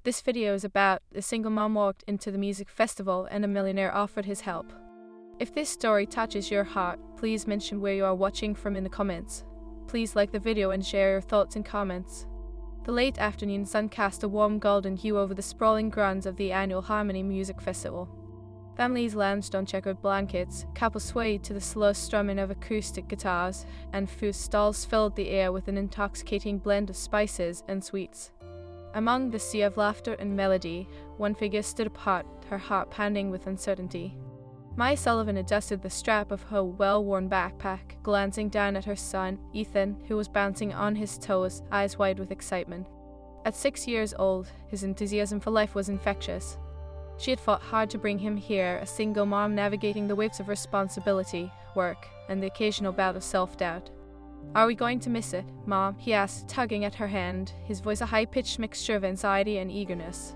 This video is about a single mom walked into the music festival and a millionaire offered his help. If this story touches your heart, please mention where you are watching from in the comments. Please like the video and share your thoughts in comments. The late afternoon sun cast a warm golden hue over the sprawling grounds of the annual Harmony Music Festival. Families lounged on checkered blankets, couples swayed to the slow strumming of acoustic guitars, and food stalls filled the air with an intoxicating blend of spices and sweets. Among the sea of laughter and melody, one figure stood apart, her heart pounding with uncertainty. Maya Sullivan adjusted the strap of her well-worn backpack, glancing down at her son, Ethan, who was bouncing on his toes, eyes wide with excitement. At 6 years old, his enthusiasm for life was infectious. She had fought hard to bring him here, a single mom navigating the waves of responsibility, work, and the occasional bout of self-doubt. "Are we going to miss it, Mom?" he asked, tugging at her hand, his voice a high-pitched mixture of anxiety and eagerness.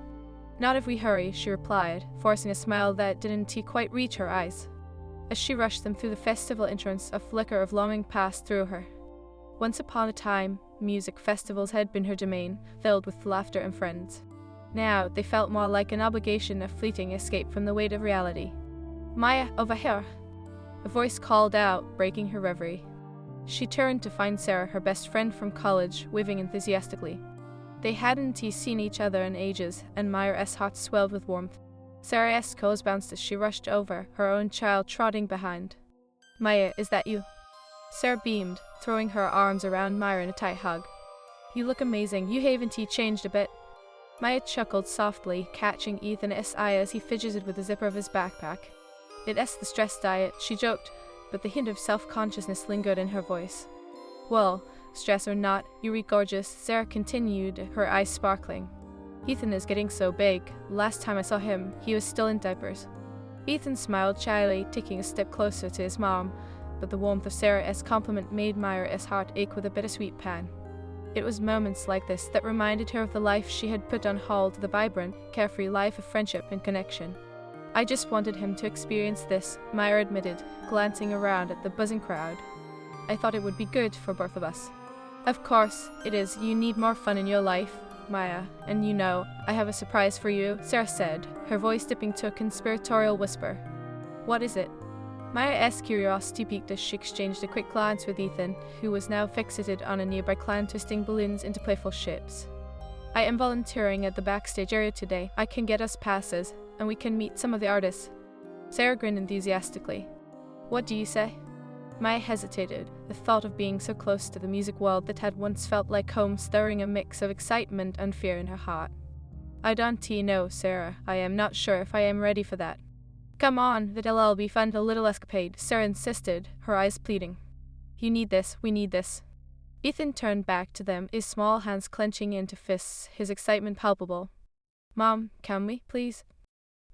"Not if we hurry," she replied, forcing a smile that didn't quite reach her eyes. As she rushed them through the festival entrance, a flicker of longing passed through her. Once upon a time, music festivals had been her domain, filled with laughter and friends. Now, they felt more like an obligation, a fleeting escape from the weight of reality. "Maya, over here!" A voice called out, breaking her reverie. She turned to find Sarah, her best friend from college, waving enthusiastically. They hadn't seen each other in ages, and Maya's heart swelled with warmth. Sarah's toes bounced as she rushed over, her own child trotting behind. "Maya, is that you?" Sarah beamed, throwing her arms around Maya in a tight hug. "You look amazing. You haven't changed a bit." Maya chuckled softly, catching Ethan's eye as he fidgeted with the zipper of his backpack. "It's the stress diet," she joked, but the hint of self-consciousness lingered in her voice. "Well, stress or not, you read gorgeous," Sarah continued, her eyes sparkling. "Ethan is getting so big. Last time I saw him, he was still in diapers." Ethan smiled shyly, taking a step closer to his mom, but the warmth of Sarah's compliment made Maya's heart ache with a bittersweet pang. It was moments like this that reminded her of the life she had put on hold, the vibrant, carefree life of friendship and connection. "I just wanted him to experience this," Maya admitted, glancing around at the buzzing crowd. "I thought it would be good for both of us." "Of course it is. You need more fun in your life, Maya, and you know, I have a surprise for you," Sarah said, her voice dipping to a conspiratorial whisper. "What is it?" Maya's curiosity piqued as she exchanged a quick glance with Ethan, who was now fixated on a nearby clown twisting balloons into playful shapes. "I am volunteering at the backstage area today. I can get us passes, and we can meet some of the artists." Sarah grinned enthusiastically. "What do you say?" Maya hesitated, the thought of being so close to the music world that had once felt like home stirring a mix of excitement and fear in her heart. "I don't know, Sarah. I am not sure if I am ready for that." "Come on, that'll be fun, a little escapade," Sarah insisted, her eyes pleading. "You need this, we need this." Ethan turned back to them, his small hands clenching into fists, his excitement palpable. "Mom, can we, please?"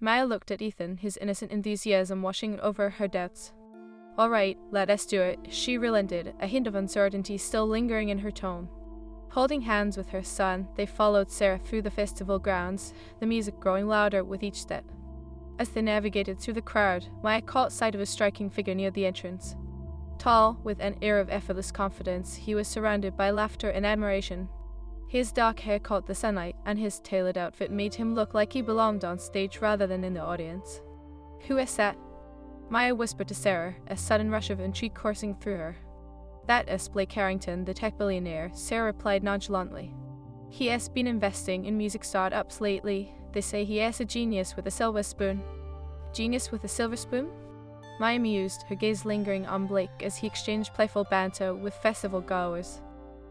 Maya looked at Ethan, his innocent enthusiasm washing over her doubts. "All right, let us do it," she relented, a hint of uncertainty still lingering in her tone. Holding hands with her son, they followed Sarah through the festival grounds, the music growing louder with each step. As they navigated through the crowd, Maya caught sight of a striking figure near the entrance. Tall, with an air of effortless confidence, he was surrounded by laughter and admiration. His dark hair caught the sunlight, and his tailored outfit made him look like he belonged on stage rather than in the audience. "Who is that?" Maya whispered to Sarah, a sudden rush of intrigue coursing through her. "That is Blake Harrington, the tech billionaire," Sarah replied nonchalantly. "He has been investing in music startups lately. They say he is a genius with a silver spoon." "Genius with a silver spoon?" Maya mused, her gaze lingering on Blake as he exchanged playful banter with festival goers.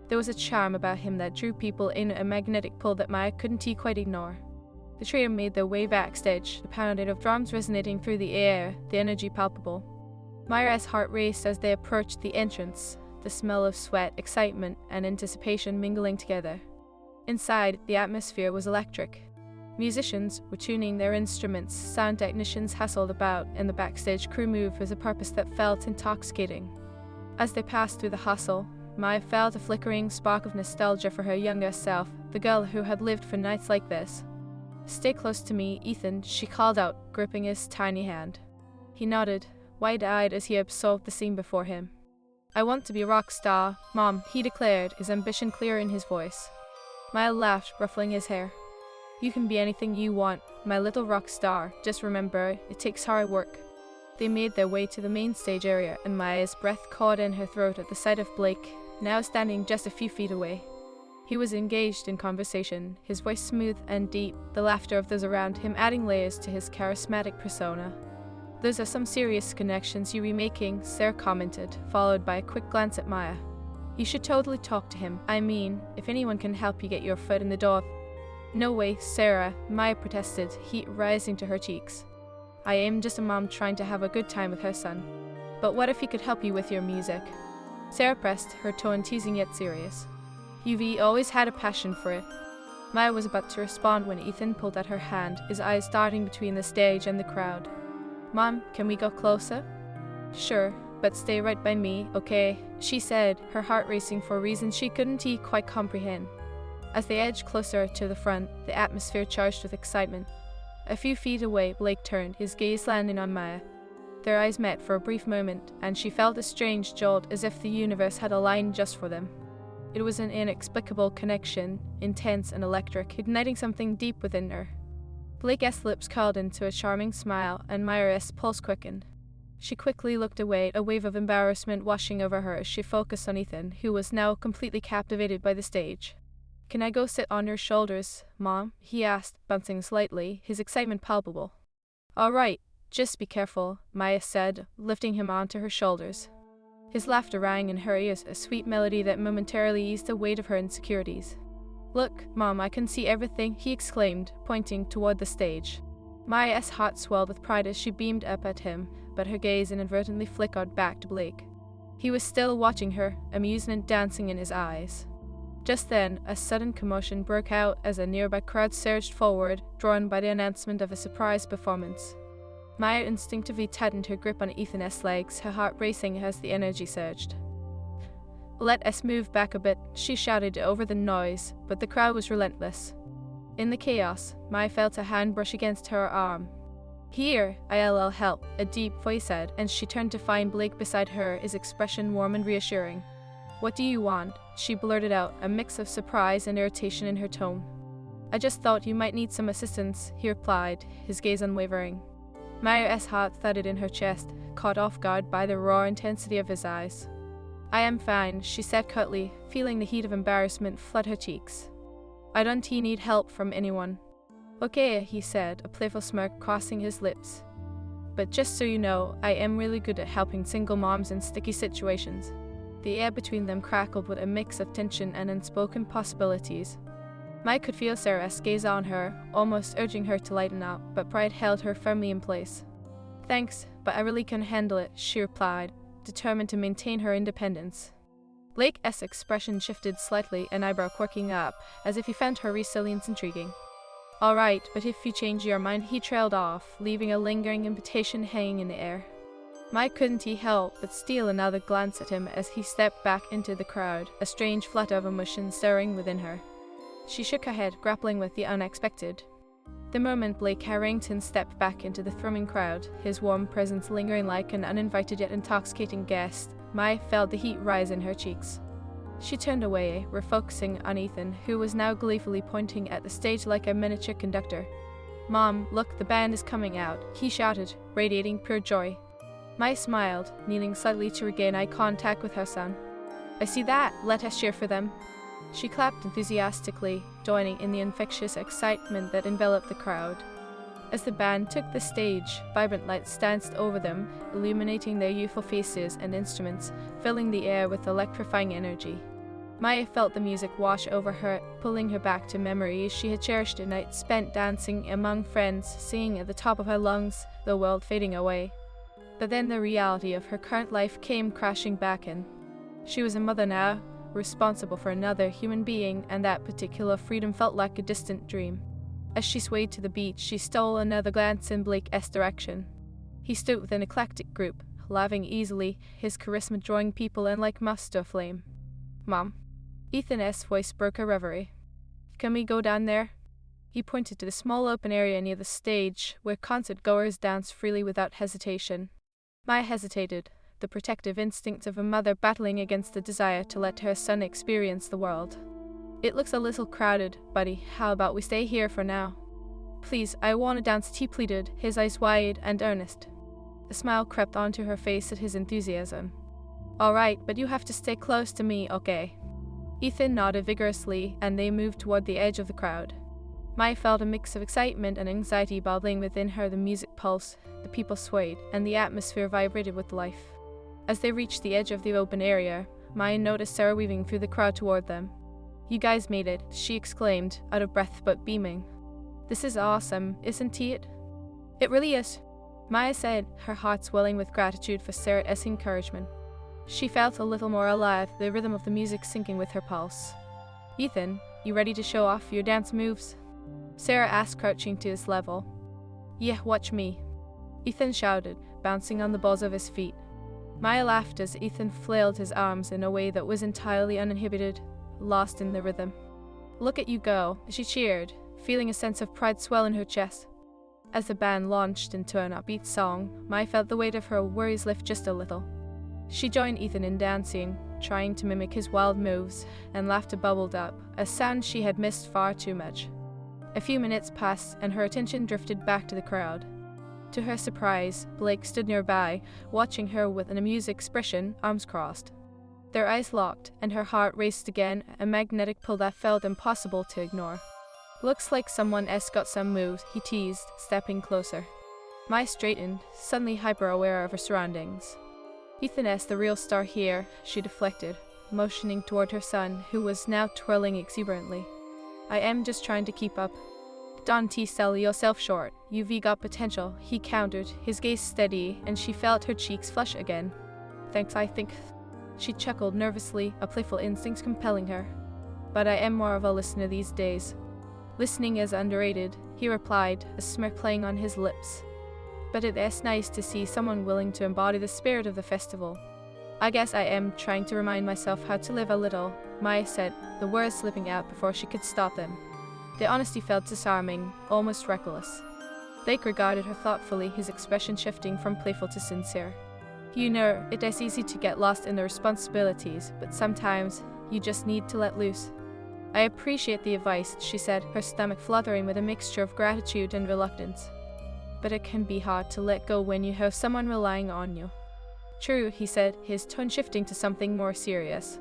There was a charm about him that drew people in, a magnetic pull that Maya couldn't quite ignore. The trio made their way backstage, the pounding of drums resonating through the air, the energy palpable. Maya's heart raced as they approached the entrance, the smell of sweat, excitement, and anticipation mingling together. Inside, the atmosphere was electric. Musicians were tuning their instruments, sound technicians hustled about, and the backstage crew moved with a purpose that felt intoxicating. As they passed through the hustle, Maya felt a flickering spark of nostalgia for her younger self, the girl who had lived for nights like this. "Stay close to me, Ethan," she called out, gripping his tiny hand. He nodded, wide-eyed as he absorbed the scene before him. "I want to be a rock star, Mom," he declared, his ambition clear in his voice. Maya laughed, ruffling his hair. You can be anything you want, my little rock star. Just remember, it takes hard work. They made their way to the main stage area, and Maya's breath caught in her throat at the sight of Blake, now standing just a few feet away. He was engaged in conversation, his voice smooth and deep, the laughter of those around him adding layers to his charismatic persona. "Those are some serious connections you be making," Sarah commented, followed by a quick glance at Maya. "You should totally talk to him. I mean, if anyone can help you get your foot in the door." "No way, Sarah," Maya protested, heat rising to her cheeks. "I am just a mom trying to have a good time with her son. But what if he could help you with your music?" Sarah pressed, her tone teasing yet serious. "You've always had a passion for it." Maya was about to respond when Ethan pulled at her hand, his eyes darting between the stage and the crowd. "Mom, can we go closer?" "Sure, but stay right by me, okay?" she said, her heart racing for reasons she couldn't quite comprehend. As they edged closer to the front, the atmosphere charged with excitement. A few feet away, Blake turned, his gaze landing on Maya. Their eyes met for a brief moment, and she felt a strange jolt as if the universe had aligned just for them. It was an inexplicable connection, intense and electric, igniting something deep within her. Blake's lips curled into a charming smile, and Maya's pulse quickened. She quickly looked away, a wave of embarrassment washing over her as she focused on Ethan, who was now completely captivated by the stage. "Can I go sit on your shoulders, Mom?" he asked, bouncing slightly, his excitement palpable. "All right, just be careful," Maya said, lifting him onto her shoulders. His laughter rang in her ears, a sweet melody that momentarily eased the weight of her insecurities. "Look, Mom, I can see everything," he exclaimed, pointing toward the stage. Maya's heart swelled with pride as she beamed up at him, but her gaze inadvertently flickered back to Blake. He was still watching her, amusement dancing in his eyes. Just then, a sudden commotion broke out as a nearby crowd surged forward, drawn by the announcement of a surprise performance. Maya instinctively tightened her grip on Ethan's legs, her heart racing as the energy surged. "Let us move back a bit," she shouted over the noise, but the crowd was relentless. In the chaos, Maya felt a hand brush against her arm. "Here, I'll help," a deep voice said, and she turned to find Blake beside her, his expression warm and reassuring. "What do you want?" she blurted out, a mix of surprise and irritation in her tone. "I just thought you might need some assistance," he replied, his gaze unwavering. Maya's heart thudded in her chest, caught off guard by the raw intensity of his eyes. "I am fine," she said curtly, feeling the heat of embarrassment flood her cheeks. "I don't need help from anyone." "Okay," he said, a playful smirk crossing his lips. "But just so you know, I am really good at helping single moms in sticky situations." The air between them crackled with a mix of tension and unspoken possibilities. Maya could feel Sarah's gaze on her, almost urging her to lighten up, but pride held her firmly in place. "Thanks, but I really can handle it," she replied, determined to maintain her independence. Blake's expression shifted slightly, an eyebrow quirking up, as if he found her resilience intriguing. "All right, but if you change your mind," he trailed off, leaving a lingering invitation hanging in the air. Maya couldn't help but steal another glance at him as he stepped back into the crowd, a strange flutter of emotion stirring within her. She shook her head, grappling with the unexpected. The moment Blake Harrington stepped back into the thrumming crowd, his warm presence lingering like an uninvited yet intoxicating guest, Maya felt the heat rise in her cheeks. She turned away, refocusing on Ethan, who was now gleefully pointing at the stage like a miniature conductor. "Mom, look, the band is coming out," he shouted, radiating pure joy. Maya smiled, kneeling slightly to regain eye contact with her son. "I see that, let us cheer for them." She clapped enthusiastically, joining in the infectious excitement that enveloped the crowd. As the band took the stage, vibrant lights danced over them, illuminating their youthful faces and instruments, filling the air with electrifying energy. Maya felt the music wash over her, pulling her back to memories she had cherished, a night spent dancing among friends, singing at the top of her lungs, the world fading away. But then the reality of her current life came crashing back in. She was a mother now, responsible for another human being, and that particular freedom felt like a distant dream. As she swayed to the beat, she stole another glance in Blake's direction. He stood with an eclectic group, laughing easily, his charisma drawing people in like moths to a flame. "Mom." Ethan's voice broke her reverie. "Can we go down there?" He pointed to the small open area near the stage, where concert-goers danced freely without hesitation. Maya hesitated, the protective instincts of a mother battling against the desire to let her son experience the world. It looks a little crowded, buddy. How about we stay here for now? Please, I want to dance, he pleaded, his eyes wide and earnest. A smile crept onto her face at his enthusiasm. All right, but you have to stay close to me, okay? Ethan nodded vigorously, and they moved toward the edge of the crowd. Maya felt a mix of excitement and anxiety bubbling within her. The music pulsed, the people swayed, and the atmosphere vibrated with life. As they reached the edge of the open area, Maya noticed Sarah weaving through the crowd toward them. You guys made it, she exclaimed, out of breath but beaming. This is awesome, isn't it? It really is, Maya said, her heart swelling with gratitude for Sarah's encouragement. She felt a little more alive, the rhythm of the music syncing with her pulse. Ethan, you ready to show off your dance moves? Sarah asked, crouching to his level. Yeah, watch me, Ethan shouted, bouncing on the balls of his feet. Maya laughed as Ethan flailed his arms in a way that was entirely uninhibited, lost in the rhythm. Look at you go, she cheered, feeling a sense of pride swell in her chest. As the band launched into an upbeat song, Maya felt the weight of her worries lift just a little. She joined Ethan in dancing, trying to mimic his wild moves, and laughter bubbled up, a sound she had missed far too much. A few minutes passed, and her attention drifted back to the crowd. To her surprise, Blake stood nearby, watching her with an amused expression, arms crossed. Their eyes locked, and her heart raced again, a magnetic pull that felt impossible to ignore. Looks like someone else got some moves, he teased, stepping closer. Maya straightened, suddenly hyper-aware of her surroundings. Ethan S, the real star here, she deflected, motioning toward her son, who was now twirling exuberantly. I am just trying to keep up. Don't sell yourself short, you've got potential, he countered, his gaze steady, and she felt her cheeks flush again. Thanks, I think. She chuckled nervously, a playful instinct compelling her. But I am more of a listener these days. Listening is underrated, he replied, a smirk playing on his lips. But it is nice to see someone willing to embody the spirit of the festival. I guess I am trying to remind myself how to live a little, Maya said, the words slipping out before she could stop them. The honesty felt disarming, almost reckless. Blake regarded her thoughtfully, his expression shifting from playful to sincere. You know, it is easy to get lost in the responsibilities, but sometimes you just need to let loose. I appreciate the advice, she said, her stomach fluttering with a mixture of gratitude and reluctance. But it can be hard to let go when you have someone relying on you. True, he said, his tone shifting to something more serious.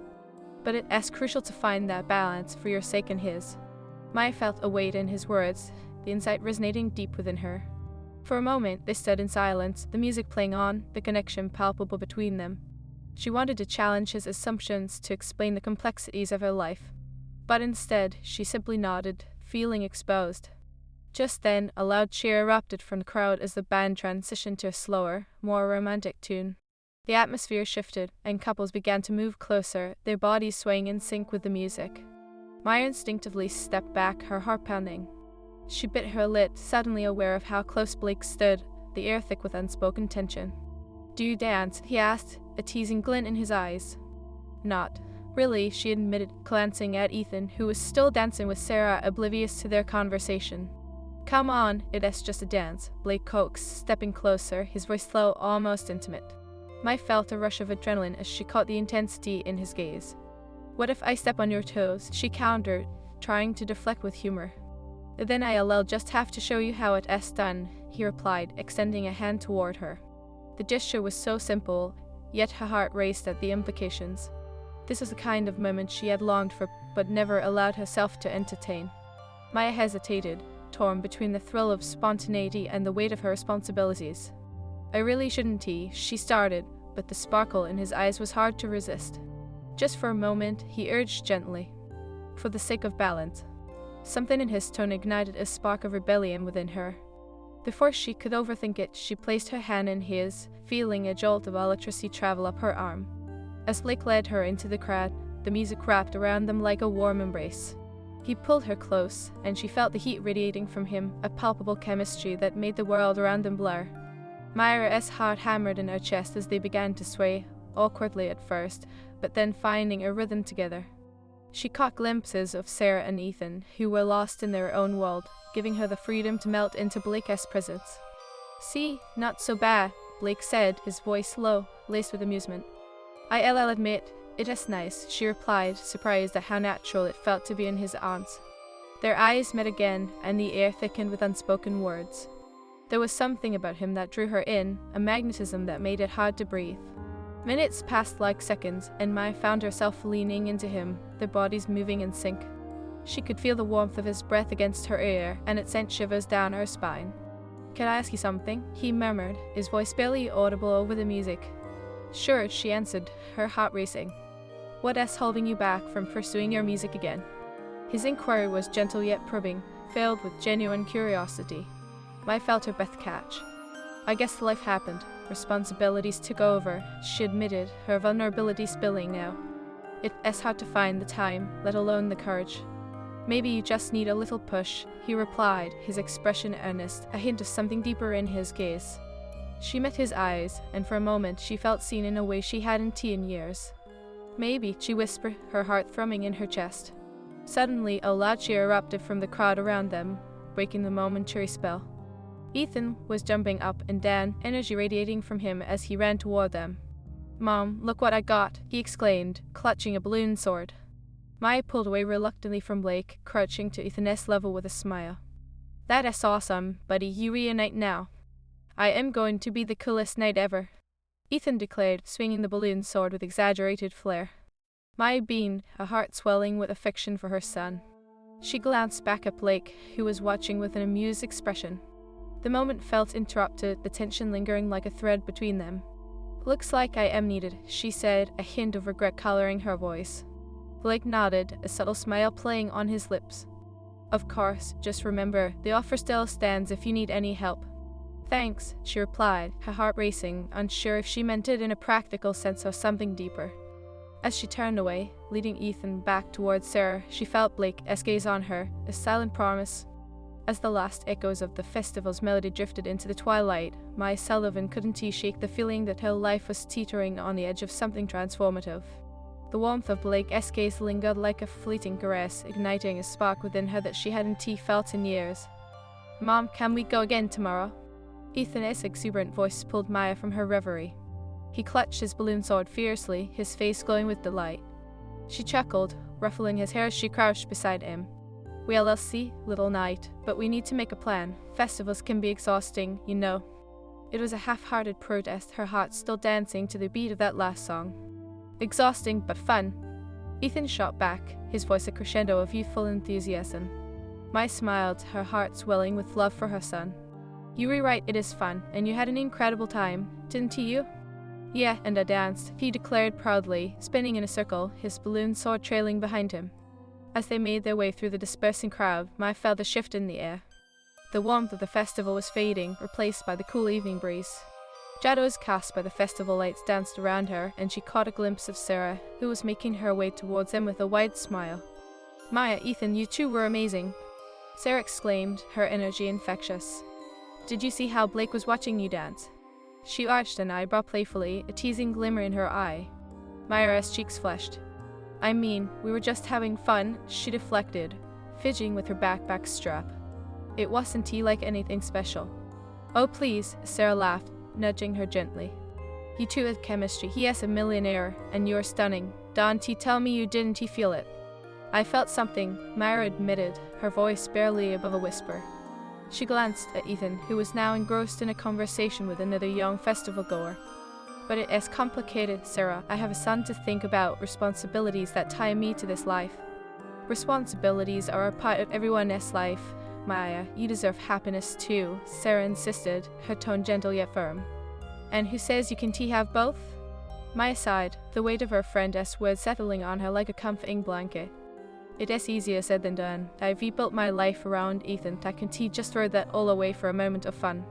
But it is crucial to find that balance for your sake and his. Maya felt a weight in his words, the insight resonating deep within her. For a moment, they stood in silence, the music playing on, the connection palpable between them. She wanted to challenge his assumptions, to explain the complexities of her life. But instead, she simply nodded, feeling exposed. Just then, a loud cheer erupted from the crowd as the band transitioned to a slower, more romantic tune. The atmosphere shifted, and couples began to move closer, their bodies swaying in sync with the music. Maya instinctively stepped back, her heart pounding. She bit her lip, suddenly aware of how close Blake stood, the air thick with unspoken tension. Do you dance? He asked, a teasing glint in his eyes. Not really, she admitted, glancing at Ethan, who was still dancing with Sarah, oblivious to their conversation. Come on, it is just a dance, Blake coaxed, stepping closer, his voice low, almost intimate. Maya felt a rush of adrenaline as she caught the intensity in his gaze. What if I step on your toes? She countered, trying to deflect with humor. Then I'll just have to show you how it is done, he replied, extending a hand toward her. The gesture was so simple, yet her heart raced at the implications. This was the kind of moment she had longed for, but never allowed herself to entertain. Maya hesitated, torn between the thrill of spontaneity and the weight of her responsibilities. I really shouldn't, she started, but the sparkle in his eyes was hard to resist. Just for a moment, he urged gently. For the sake of balance. Something in his tone ignited a spark of rebellion within her. Before she could overthink it, she placed her hand in his, feeling a jolt of electricity travel up her arm. As Blake led her into the crowd, the music wrapped around them like a warm embrace. He pulled her close, and she felt the heat radiating from him, a palpable chemistry that made the world around them blur. Maya's heart hammered in her chest as they began to sway, awkwardly at first, but then finding a rhythm together. She caught glimpses of Sarah and Ethan, who were lost in their own world, giving her the freedom to melt into Blake's presence. See, not so bad, Blake said, his voice low, laced with amusement. I'll admit, "It is nice," she replied, surprised at how natural it felt to be in his arms. Their eyes met again, and the air thickened with unspoken words. There was something about him that drew her in, a magnetism that made it hard to breathe. Minutes passed like seconds, and Maya found herself leaning into him, their bodies moving in sync. She could feel the warmth of his breath against her ear, and it sent shivers down her spine. "Can I ask you something?" he murmured, his voice barely audible over the music. "Sure," she answered, her heart racing. "What is holding you back from pursuing your music again?" His inquiry was gentle yet probing, filled with genuine curiosity. Maya felt her breath catch. "I guess life happened. Responsibilities took over," she admitted, her vulnerability spilling now. "It is hard to find the time, let alone the courage." "Maybe you just need a little push," he replied, his expression earnest, a hint of something deeper in his gaze. She met his eyes, and for a moment she felt seen in a way she hadn't in years. "Maybe," she whispered, her heart thrumming in her chest. Suddenly, a loud cheer erupted from the crowd around them, breaking the momentary spell. Ethan was jumping up and down, energy radiating from him as he ran toward them. "Mom, look what I got," he exclaimed, clutching a balloon sword. Maya pulled away reluctantly from Blake, crouching to Ethan's level with a smile. "That is awesome, buddy. You reunite now." "I am going to be the coolest night ever," Ethan declared, swinging the balloon sword with exaggerated flair. Maya beamed, her heart swelling with affection for her son. She glanced back at Blake, who was watching with an amused expression. The moment felt interrupted, the tension lingering like a thread between them. "Looks like I am needed," she said, a hint of regret coloring her voice. Blake nodded, a subtle smile playing on his lips. "Of course, just remember, the offer still stands if you need any help." "Thanks," she replied, her heart racing, unsure if she meant it in a practical sense or something deeper. As she turned away, leading Ethan back towards Sarah, she felt Blake's gaze on her, a silent promise. As the last echoes of the festival's melody drifted into the twilight, Maya Sullivan couldn't shake the feeling that her life was teetering on the edge of something transformative. The warmth of Blake's gaze lingered like a fleeting caress, igniting a spark within her that she hadn't felt in years. "Mom, can we go again tomorrow?" Ethan's exuberant voice pulled Maya from her reverie. He clutched his balloon sword fiercely, his face glowing with delight. She chuckled, ruffling his hair as she crouched beside him. "Well, I'll see, little knight, but we need to make a plan. Festivals can be exhausting, you know." It was a half-hearted protest, her heart still dancing to the beat of that last song. "Exhausting, but fun." Ethan shot back, his voice a crescendo of youthful enthusiasm. Maya smiled, her heart swelling with love for her son. "You were right, it is fun, and you had an incredible time, didn't you?" "Yeah, and I danced," he declared proudly, spinning in a circle, his balloon sword trailing behind him. As they made their way through the dispersing crowd, Maya felt a shift in the air. The warmth of the festival was fading, replaced by the cool evening breeze. Shadows cast by the festival lights danced around her, and she caught a glimpse of Sarah, who was making her way towards them with a wide smile. "Maya, Ethan, you two were amazing," Sarah exclaimed, her energy infectious. "Did you see how Blake was watching you dance?" She arched an eyebrow playfully, a teasing glimmer in her eye. Maya's cheeks flushed. "I mean, we were just having fun," she deflected, fidgeting with her backpack strap. "It wasn't like anything special." "Oh please," Sarah laughed, nudging her gently. "You two had chemistry. He is a millionaire, and you're stunning. Don't tell me you didn't feel it." "I felt something," Maya admitted, her voice barely above a whisper. She glanced at Ethan, who was now engrossed in a conversation with another young festival-goer. "But it is complicated, Sarah. I have a son to think about, responsibilities that tie me to this life." "Responsibilities are a part of everyone's life, Maya. You deserve happiness too," Sarah insisted, her tone gentle yet firm. "And who says you can have both?" Maya sighed, the weight of her friend's words settling on her like a comforting blanket. "It is easier said than done. I've rebuilt my life around Ethan. I can just throw that all away for a moment of fun."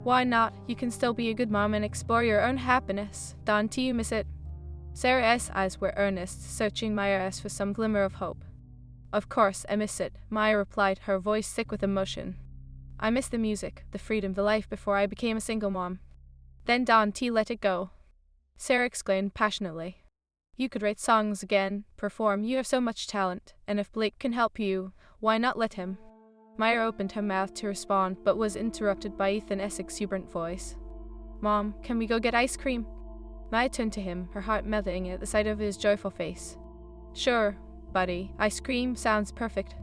"Why not? You can still be a good mom and explore your own happiness. Don't you miss it?" Sarah's eyes were earnest, searching Maya's for some glimmer of hope. "Of course, I miss it," Maya replied, her voice thick with emotion. "I miss the music, the freedom, the life before I became a single mom." "Then don't let it go," Sarah exclaimed passionately. "You could write songs again, perform. You have so much talent, and if Blake can help you, why not let him?" Maya opened her mouth to respond, but was interrupted by Ethan's exuberant voice. "Mom, can we go get ice cream?" Maya turned to him, her heart melting at the sight of his joyful face. Sure, buddy, ice cream sounds perfect.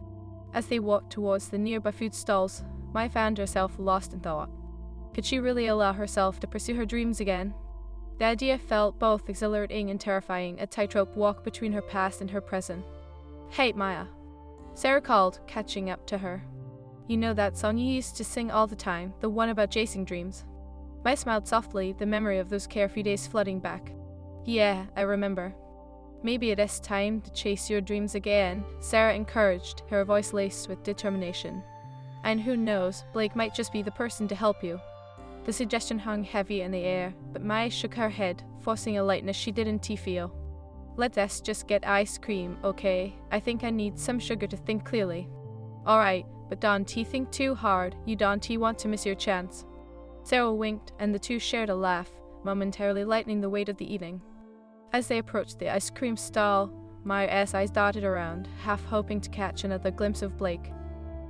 As they walked towards the nearby food stalls, Maya found herself lost in thought. Could she really allow herself to pursue her dreams again? The idea felt both exhilarating and terrifying, a tightrope walk between her past and her present. Hey, Maya. Sarah called, catching up to her. You know that song you used to sing all the time, the one about chasing dreams? Maya smiled softly, the memory of those carefree days flooding back. Yeah, I remember. Maybe it is time to chase your dreams again, Sarah encouraged, her voice laced with determination. And who knows, Blake might just be the person to help you. The suggestion hung heavy in the air, but Maya shook her head, forcing a lightness she didn't feel. Let us just get ice cream, okay? I think I need some sugar to think clearly. Alright, but don't think too hard, you don't want to miss your chance. Sarah winked, and the two shared a laugh, momentarily lightening the weight of the evening. As they approached the ice cream stall, Maya's eyes darted around, half hoping to catch another glimpse of Blake.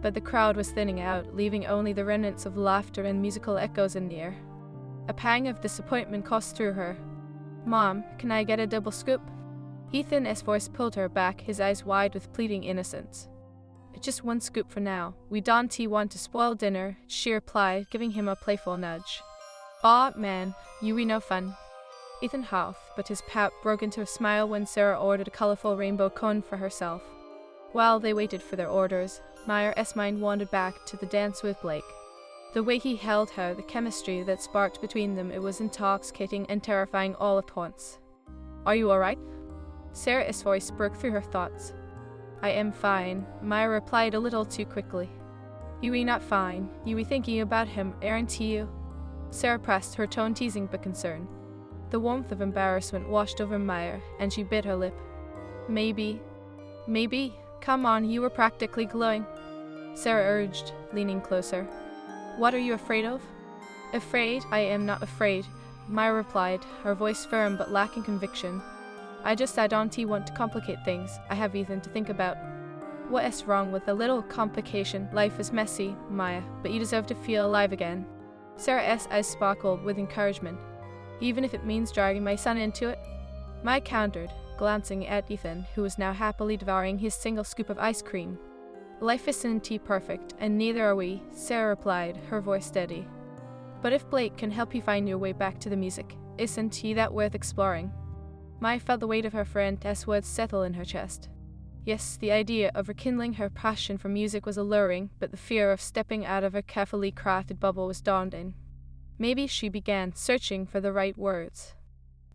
But the crowd was thinning out, leaving only the remnants of laughter and musical echoes in the air. A pang of disappointment coursed through her. Mom, can I get a double scoop? Ethan's voice pulled her back, his eyes wide with pleading innocence. Just one scoop for now. We don't want to spoil dinner, she replied, giving him a playful nudge. Aw, man, you be no fun. Ethan huffed, but his pout broke into a smile when Sarah ordered a colorful rainbow cone for herself. While they waited for their orders, Maya's mind wandered back to the dance with Blake. The way he held her, the chemistry that sparked between them, it was intoxicating and terrifying all at once. Are you alright? Sarah's voice broke through her thoughts. I am fine, Maya replied a little too quickly. You be not fine, you be thinking about him, aren't you? Sarah pressed, her tone teasing but concerned. The warmth of embarrassment washed over Maya, and she bit her lip. Maybe. Come on, you were practically glowing. Sarah urged, leaning closer. What are you afraid of? Afraid? I am not afraid, Maya replied, her voice firm but lacking conviction. I don't want to complicate things. I have Ethan to think about. What is wrong with a little complication? Life is messy, Maya, but you deserve to feel alive again. Sarah's eyes sparkled with encouragement. Even if it means dragging my son into it? Maya countered, glancing at Ethan, who was now happily devouring his single scoop of ice cream. Life isn't perfect, and neither are we, Sarah replied, her voice steady. But if Blake can help you find your way back to the music, isn't he that worth exploring? Maya felt the weight of her friend's words settle in her chest. Yes, the idea of rekindling her passion for music was alluring, but the fear of stepping out of her carefully crafted bubble was daunting. Maybe she began searching for the right words.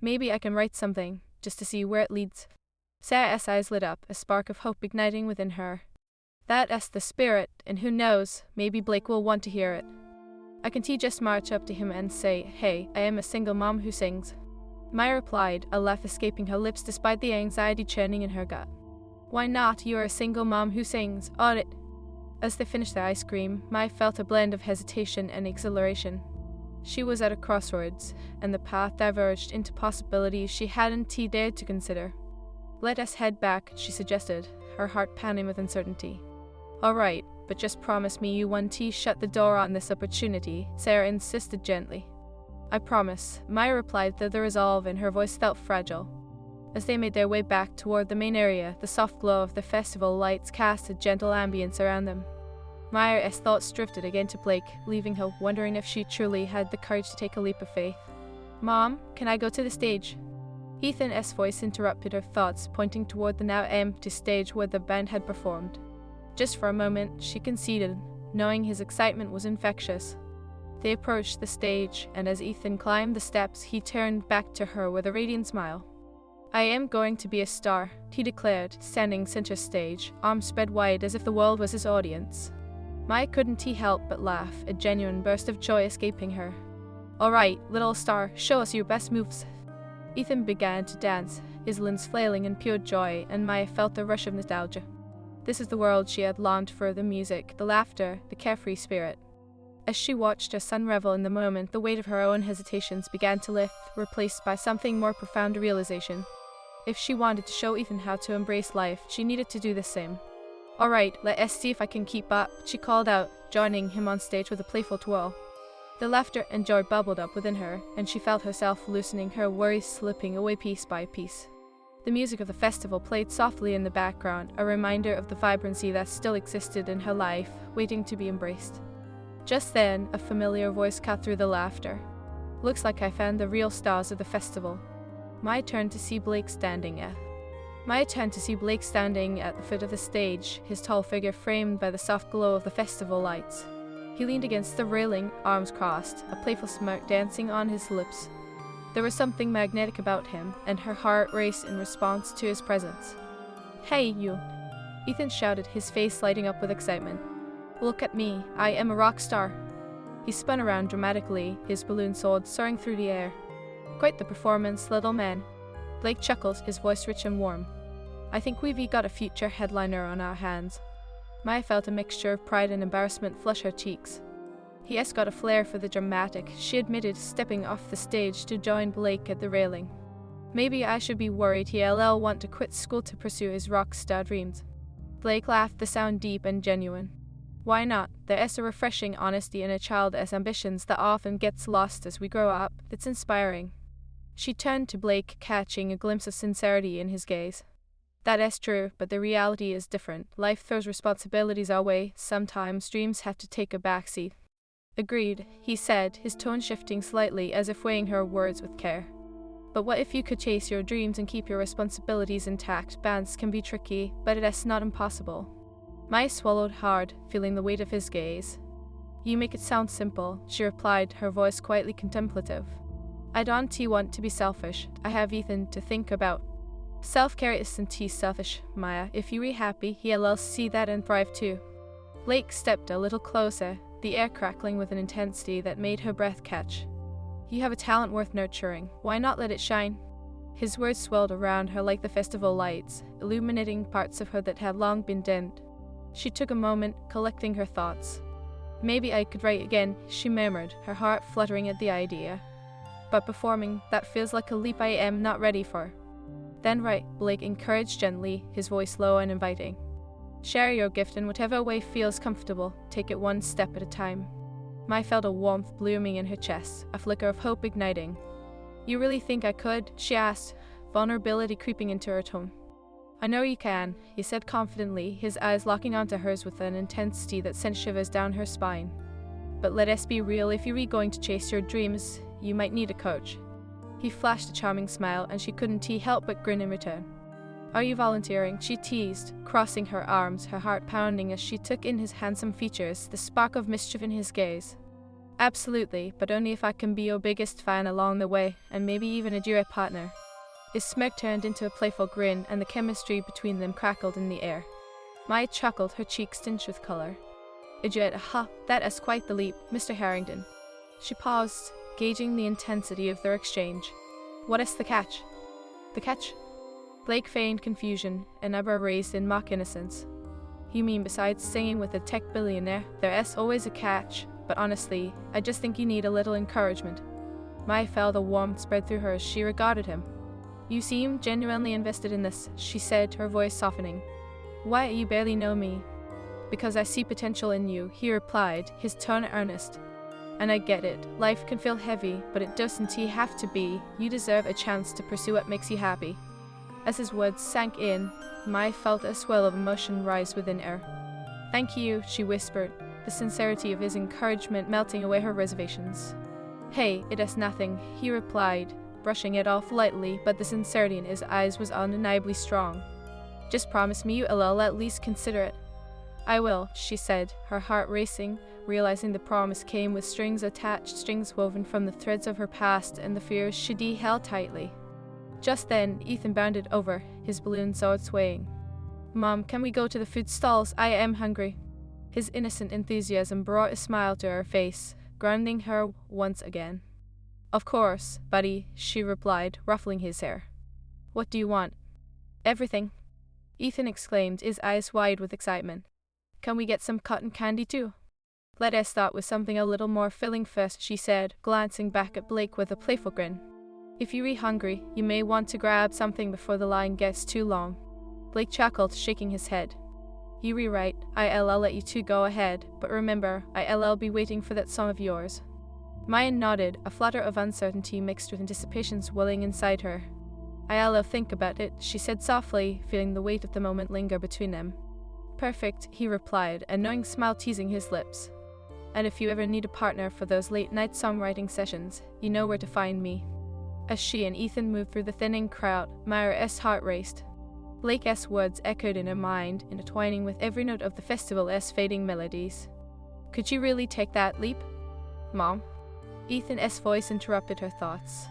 Maybe I can write something, just to see where it leads. Sarah's eyes lit up, a spark of hope igniting within her. That's the spirit, and who knows, maybe Blake will want to hear it. I can just march up to him and say, hey, I am a single mom who sings. Maya replied, a laugh escaping her lips despite the anxiety churning in her gut. Why not? You are a single mom who sings. Odd it. As they finished their ice cream, Maya felt a blend of hesitation and exhilaration. She was at a crossroads, and the path diverged into possibilities she hadn't dared to consider. Let us head back, she suggested, her heart pounding with uncertainty. All right, but just promise me you won't shut the door on this opportunity, Sarah insisted gently. I promise, Maya replied, though the resolve in her voice felt fragile. As they made their way back toward the main area, the soft glow of the festival lights cast a gentle ambience around them. Maya's thoughts drifted again to Blake, leaving her wondering if she truly had the courage to take a leap of faith. Mom, can I go to the stage? Ethan's voice interrupted her thoughts, pointing toward the now empty stage where the band had performed. Just for a moment, she conceded, knowing his excitement was infectious. They approached the stage, and as Ethan climbed the steps, he turned back to her with a radiant smile. I am going to be a star, he declared, standing center stage, arms spread wide as if the world was his audience. Maya couldn't help but laugh, a genuine burst of joy escaping her. All right, little star, show us your best moves. Ethan began to dance, his limbs flailing in pure joy, and Maya felt a rush of nostalgia. This is the world she had longed for, the music, the laughter, the carefree spirit. As she watched her son revel in the moment, the weight of her own hesitations began to lift, replaced by something more profound realization. If she wanted to show Ethan how to embrace life, she needed to do the same. All right, let us see if I can keep up, she called out, joining him on stage with a playful twirl. The laughter and joy bubbled up within her, and she felt herself loosening, her worries slipping away piece by piece. The music of the festival played softly in the background, a reminder of the vibrancy that still existed in her life, waiting to be embraced. Just then, a familiar voice cut through the laughter. "Looks like I found the real stars of the festival." My turn to see Blake standing at the foot of the stage, his tall figure framed by the soft glow of the festival lights. He leaned against the railing, arms crossed, a playful smirk dancing on his lips. There was something magnetic about him, and her heart raced in response to his presence. "Hey, you!" Ethan shouted, his face lighting up with excitement. "Look at me, I am a rock star." He spun around dramatically, his balloon sword soaring through the air. "Quite the performance, little man." Blake chuckled, his voice rich and warm. "I think we've got a future headliner on our hands." Maya felt a mixture of pride and embarrassment flush her cheeks. He has got a flair for the dramatic, she admitted, stepping off the stage to join Blake at the railing. "Maybe I should be worried he'll want to quit school to pursue his rock star dreams." Blake laughed, the sound deep and genuine. "Why not? There is a refreshing honesty in a child's ambitions that often gets lost as we grow up. It's inspiring." She turned to Blake, catching a glimpse of sincerity in his gaze. "That is true, but the reality is different. Life throws responsibilities our way. Sometimes dreams have to take a backseat." "Agreed," he said, his tone shifting slightly as if weighing her words with care. "But what if you could chase your dreams and keep your responsibilities intact? Balance can be tricky, but it is not impossible." Maya swallowed hard, feeling the weight of his gaze. "You make it sound simple," she replied, her voice quietly contemplative. "I don't want to be selfish. I have Ethan to think about." "Self-care isn't selfish, Maya. If you're happy, he'll see that and thrive too." Blake stepped a little closer, the air crackling with an intensity that made her breath catch. "You have a talent worth nurturing. Why not let it shine?" His words swirled around her like the festival lights, illuminating parts of her that had long been dimmed. She took a moment, collecting her thoughts. "Maybe I could write again," she murmured, her heart fluttering at the idea. "But performing, that feels like a leap I am not ready for." "Then write," Blake encouraged gently, his voice low and inviting. "Share your gift in whatever way feels comfortable. Take it one step at a time." Mai felt a warmth blooming in her chest, a flicker of hope igniting. "You really think I could?" she asked, vulnerability creeping into her tone. "I know you can," he said confidently, his eyes locking onto hers with an intensity that sent shivers down her spine. "But let us be real, if you're going to chase your dreams, you might need a coach." He flashed a charming smile, and she couldn't help but grin in return. "Are you volunteering?" she teased, crossing her arms, her heart pounding as she took in his handsome features, the spark of mischief in his gaze. "Absolutely, but only if I can be your biggest fan along the way, and maybe even a duet partner." His smirk turned into a playful grin, and the chemistry between them crackled in the air. Maya chuckled, her cheeks tinged with color. "A duet, aha, that is quite the leap, Mr. Harrington." She paused, gauging the intensity of their exchange. "What is the catch?" "The catch?" Blake feigned confusion, an eyebrow raised in mock innocence. "You mean besides singing with a tech billionaire, there is always a catch, but honestly, I just think you need a little encouragement." Maya felt a warmth spread through her as she regarded him. "You seem genuinely invested in this," she said, her voice softening. "Why, you barely know me." "Because I see potential in you," he replied, his tone earnest. "And I get it. Life can feel heavy, but it doesn't have to be. You deserve a chance to pursue what makes you happy." As his words sank in, Mai felt a swell of emotion rise within her. "Thank you," she whispered, the sincerity of his encouragement melting away her reservations. "Hey, it is nothing," he replied, brushing it off lightly, but the sincerity in his eyes was undeniably strong. "Just promise me you'll at least consider it." "I will," she said, her heart racing, realizing the promise came with strings attached, strings woven from the threads of her past and the fears she held tightly. Just then, Ethan bounded over, his balloon sword swaying. "Mom, can we go to the food stalls? I am hungry." His innocent enthusiasm brought a smile to her face, grounding her once again. "Of course, buddy," she replied, ruffling his hair. "What do you want?" "Everything," Ethan exclaimed, his eyes wide with excitement. "Can we get some cotton candy too?" "Let us start with something a little more filling first," she said, glancing back at Blake with a playful grin. "If you're hungry, you may want to grab something before the line gets too long." Blake chuckled, shaking his head. "You're right, I'll let you two go ahead, but remember, I'll be waiting for that song of yours." Maya nodded, a flutter of uncertainty mixed with anticipation swelling inside her. "I'll think about it," she said softly, feeling the weight of the moment linger between them. "Perfect," he replied, a knowing smile teasing his lips. "And if you ever need a partner for those late-night songwriting sessions, you know where to find me." As she and Ethan moved through the thinning crowd, Maya's heart raced. Blake's words echoed in her mind, intertwining with every note of the festival's fading melodies. "Could you really take that leap, Mom?" Ethan's voice interrupted her thoughts.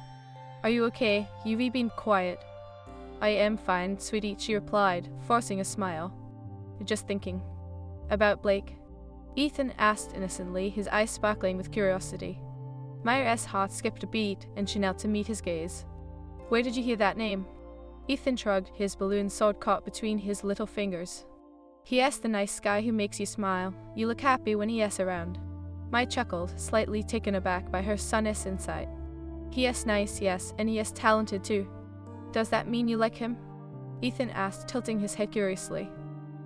"Are you okay? You've been quiet." "I am fine, sweetie," she replied, forcing a smile. "Just thinking." "About Blake?" Ethan asked innocently, his eyes sparkling with curiosity. Maya's heart skipped a beat, and she knelt to meet his gaze. "Where did you hear that name?" Ethan shrugged, his balloon sword caught between his little fingers. "He the nice guy who makes you smile. You look happy when he's around." Maya chuckled, slightly taken aback by her son's insight. "He's nice, yes, and he's talented too. Does that mean you like him?" Ethan asked, tilting his head curiously.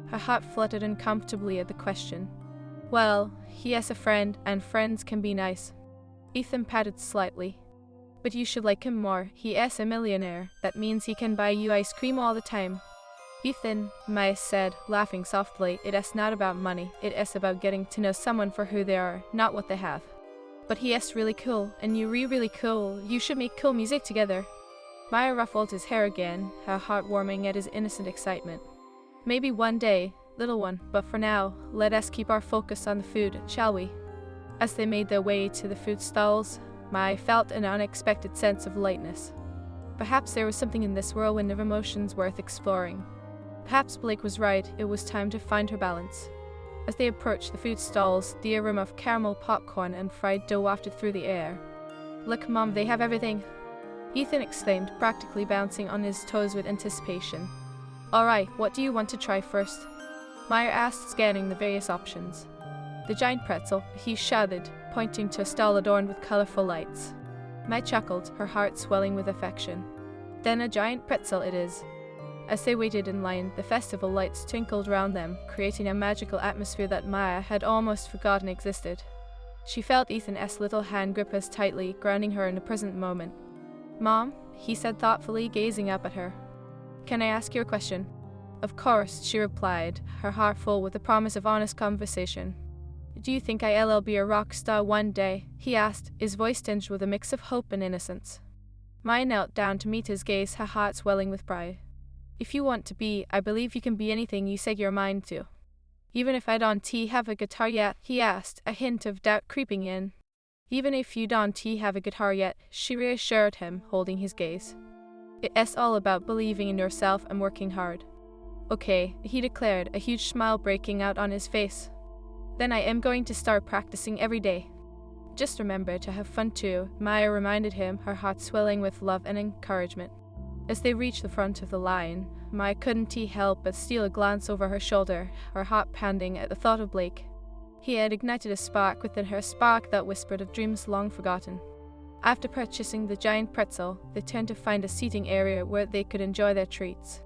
Her heart fluttered uncomfortably at the question. "Well, he has a friend, and friends can be nice." Ethan patted slightly. "But you should like him more. He is a millionaire. That means he can buy you ice cream all the time." "Ethan," Maya said, laughing softly, "it is not about money. It is about getting to know someone for who they are, not what they have." "But he is really cool, and you're really cool. You should make cool music together." Maya ruffled his hair again, her heart warming at his innocent excitement. "Maybe one day, little one, but for now, let us keep our focus on the food, shall we?" As they made their way to the food stalls, Maya felt an unexpected sense of lightness. Perhaps there was something in this whirlwind of emotions worth exploring. Perhaps Blake was right, it was time to find her balance. As they approached the food stalls, the aroma of caramel popcorn and fried dough wafted through the air. "Look, Mom, they have everything!" Ethan exclaimed, practically bouncing on his toes with anticipation. "Alright, what do you want to try first?" Maya asked, scanning the various options. "The giant pretzel," he shouted, pointing to a stall adorned with colorful lights. Maya chuckled, her heart swelling with affection. "Then a giant pretzel it is." As they waited in line, the festival lights twinkled round them, creating a magical atmosphere that Maya had almost forgotten existed. She felt Ethan's little hand grip as tightly, grounding her in the present moment. "Mom," he said thoughtfully, gazing up at her. "Can I ask you a question?" "Of course," she replied, her heart full with the promise of honest conversation. "Do you think I'll be a rock star one day?" he asked, his voice tinged with a mix of hope and innocence. Maya knelt down to meet his gaze, her heart swelling with pride. "If you want to be, I believe you can be anything you set your mind to." "Even if I don't have a guitar yet?" he asked, a hint of doubt creeping in. "Even if you don't have a guitar yet," she reassured him, holding his gaze. "It's all about believing in yourself and working hard." "Okay," he declared, a huge smile breaking out on his face. "Then I am going to start practicing every day." "Just remember to have fun too," Maya reminded him, her heart swelling with love and encouragement. As they reached the front of the line, Maya couldn't help but steal a glance over her shoulder, her heart pounding at the thought of Blake. He had ignited a spark within her, a spark that whispered of dreams long forgotten. After purchasing the giant pretzel, they turned to find a seating area where they could enjoy their treats.